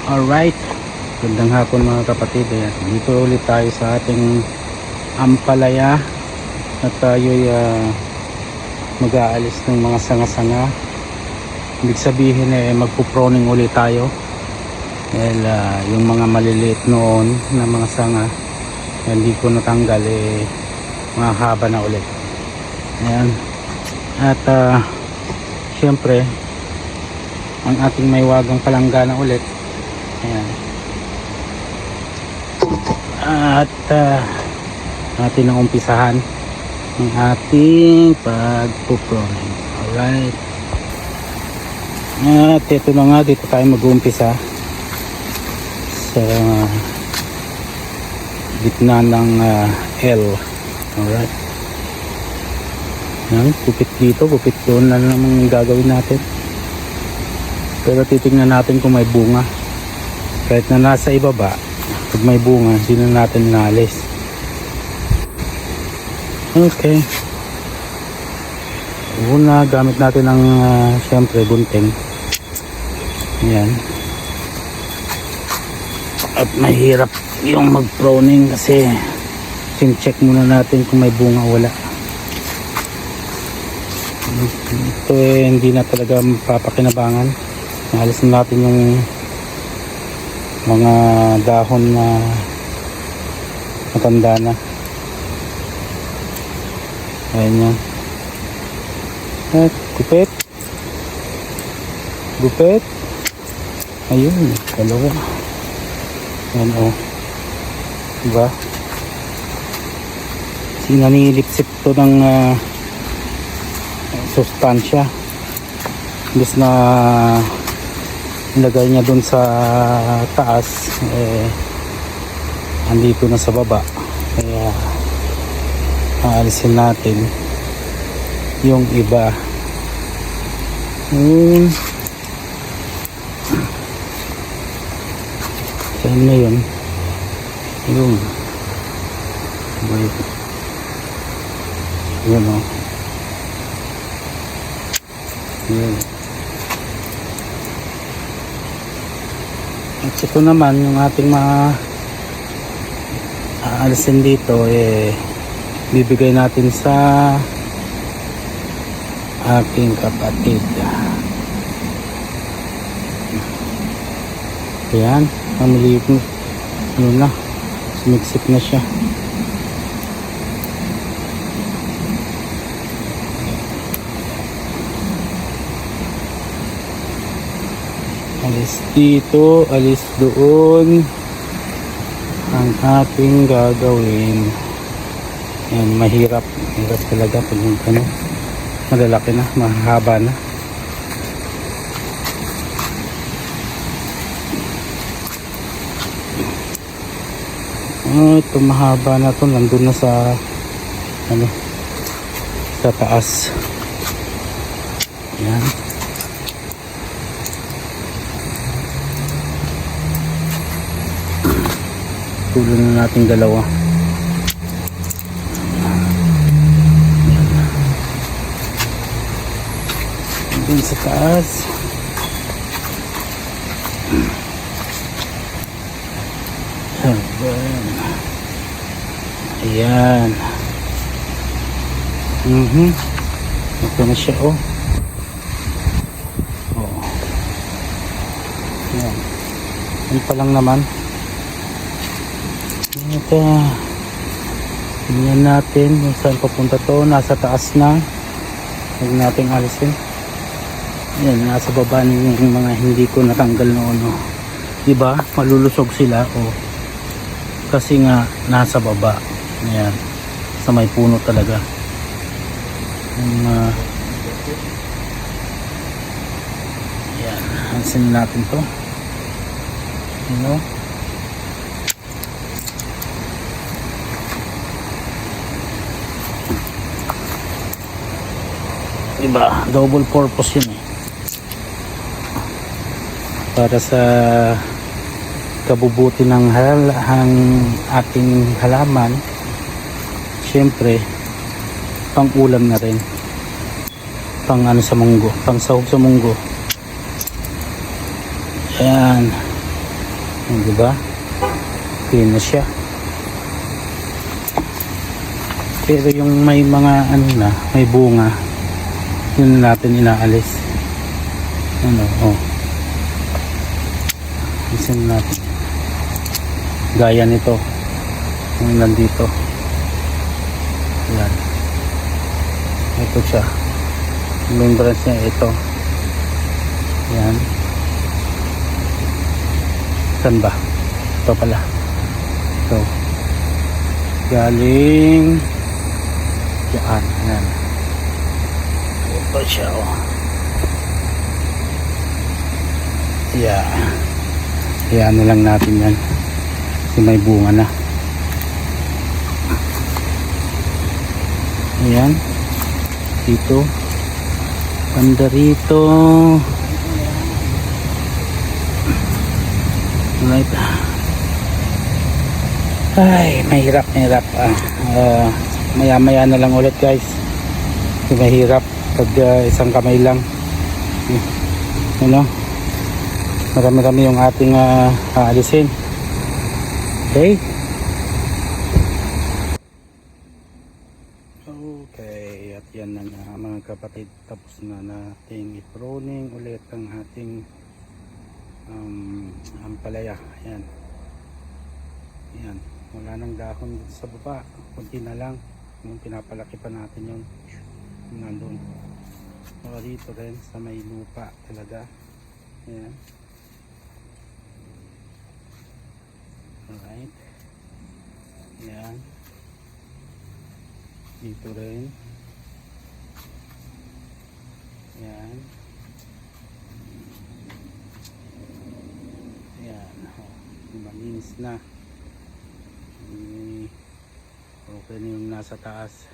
Alright, gandang hapon mga kapatid. Ayan, dito ulit tayo sa ating ampalaya at tayo'y mag-aalis ng mga sanga-sanga. Ibig sabihin magpuproning ulit tayo dahil yung mga maliliit noon na mga sanga hindi ko natanggal, mga haba na ulit. Ayan. At syempre ang ating may wagang palanggana ulit. Ayan. At natin ang umpisahan ng ating pagpuproning. Alright. At ito na nga, dito tayo mag-uumpisa sa gitna ng L. Alright. Ayan, gupit dito, gupit doon na naman gagawin natin. Pero titingnan natin kung may bunga. Kahit na nasa ibaba, pag may bunga, hindi na natin naalis. Okay. Una, gamit natin ng syempre gunting. Ayan. At mahirap yung mag-proning kasi check muna natin kung may bunga o wala. Ito hindi na talaga papakinabangan. Naalis na natin yung mga dahon na matanda na. Ayan yan. At gupit. Gupit. Ayun, dalawa. Ayan o. Diba? Sinanilipsip to ng sustansya. Imbis na ilagay niya dun sa taas, andito na sa baba. Kaya aalisin natin yung iba. Saan na yun? Yun. Yun o. Yun. At ito naman yung ating aalisin dito, bibigay natin sa aking kapatid. Ayan, maliit na. Ano na, sumiksik na siya. Alis dito, alis doon ang ating gagawin. Ayan, mahirap talaga pag ano, malalaki na, mahaba na. Ito mahaba na to, nandun na sa ano, sa taas. Ayan. Tuloy na natin dalawa. Dun sa taas. Ayan. Ito na siya, oh. Ayan. Yan pa lang naman. Ito. Tingnan natin kung saan papunta to. Nasa taas na. Huwag natin alisin. Ayan, nasa baba ng mga hindi ko natanggal noon. Oh. Diba? Malulusog sila. Oh. Kasi nga nasa baba. Ayan. Sa may puno talaga. Ayan. Hansin natin to. You know? Diba? Double purpose yun para sa kabubuti ng ating halaman. Siyempre pang ulam na rin, pang ano sa munggo, pang sahog sa munggo. Ayan. Di ba? Clean na siya. Pero yung may mga ano na, may bunga, yun natin inaalis. Ano, oh. Isin natin. Gaya nito. Yung nandito. Yan. Ito siya. Membrane niya ito. Yan. Saan ba? Ito pala. Ito. Galing yan. Yan. Ito siya, oh. Yeah. Yan na lang natin yan. Kasi may bunga na. Ayan. Dito. Banda rito. Right. Ay, mahirap. Maya na lang ulit, guys. Kasi mahirap pag isang kamay lang. Ano? Marami-rami yung ating aalisin. Okay. Okay, at yan na nga mga kapatid, tapos na nating i-pruning ulit ang ating ampalaya. Ayan. Ayan, wala nang dahon sa baba, kunti na lang. Yung pinapalaki pa natin yung nandun. So dito rin sa may lupa talaga. Ayan. Alright. Ayan. Dito rin. Ayan. Ayan. Malinis na. Okay na yung nasa taas.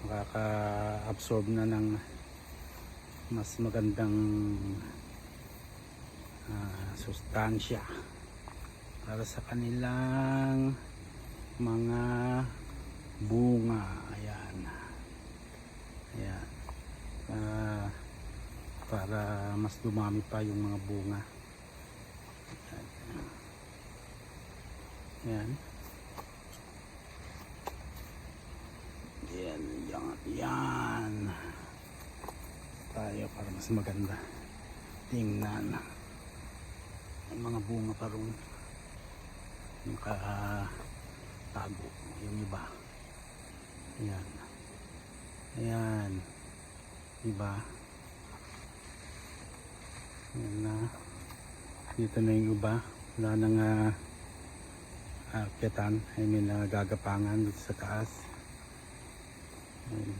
Makaka-absorb na ng mas magandang sustansya para sa kanilang mga bunga. Ayan. Ayan. Para mas dumami pa yung mga bunga. Ayan. Ayan. Yan. Tayo para mas maganda tingnan. Ang mga bunga pa rin yung tago yung iba. Ayan. Ayan. Diba? Ayan na. Dito na yung iba. Wala nang akyatan. I mean gagapangan dito sa taas. Ayan.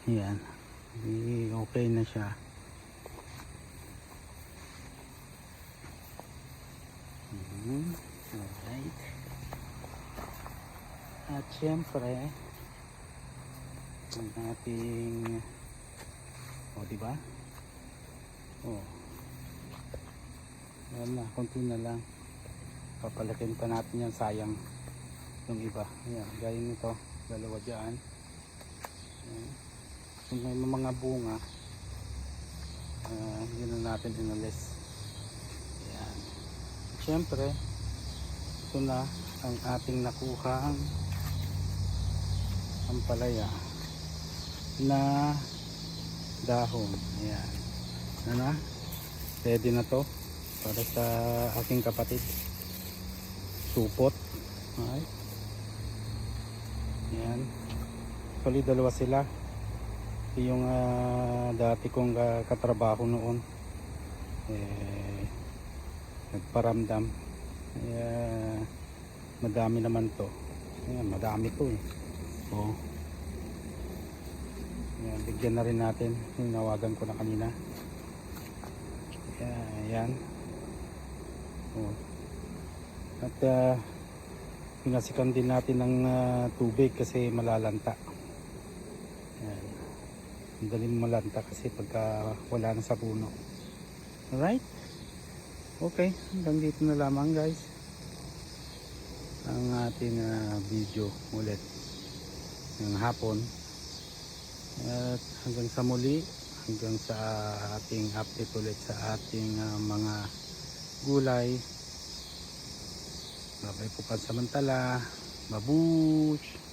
Ayan. Okay na siya. Alright. At syempre ang ating diba? Ayan na, konti na lang. Papalakin pa natin yan, sayang yung iba. Ayan, gaya nito, dalawa dyan. Ayan. Kung may mga bunga, yun na natin inalis. Ayan. Siyempre, ito na ang ating nakuhang ampalaya na dahon. Ayan. Ano? Ready na to para sa aking kapatid. Supot. Alright. Ayan. Actually, dalawa sila. Yung dati kong katrabaho noon nagparamdam, madami naman to. Ayan, madami to ayan, bigyan na rin natin yung nawagan ko na kanina. Ayan. At pinasikan din natin ng tubig kasi malalanta. Ayan. Dali malanta kasi pagka wala na sa puno. Alright. Okay, hanggang dito na lamang guys ang ating video ulit ng hapon. At hanggang sa muli, hanggang sa ating update ulit sa ating mga gulay. Babay po pansamantala. Babush!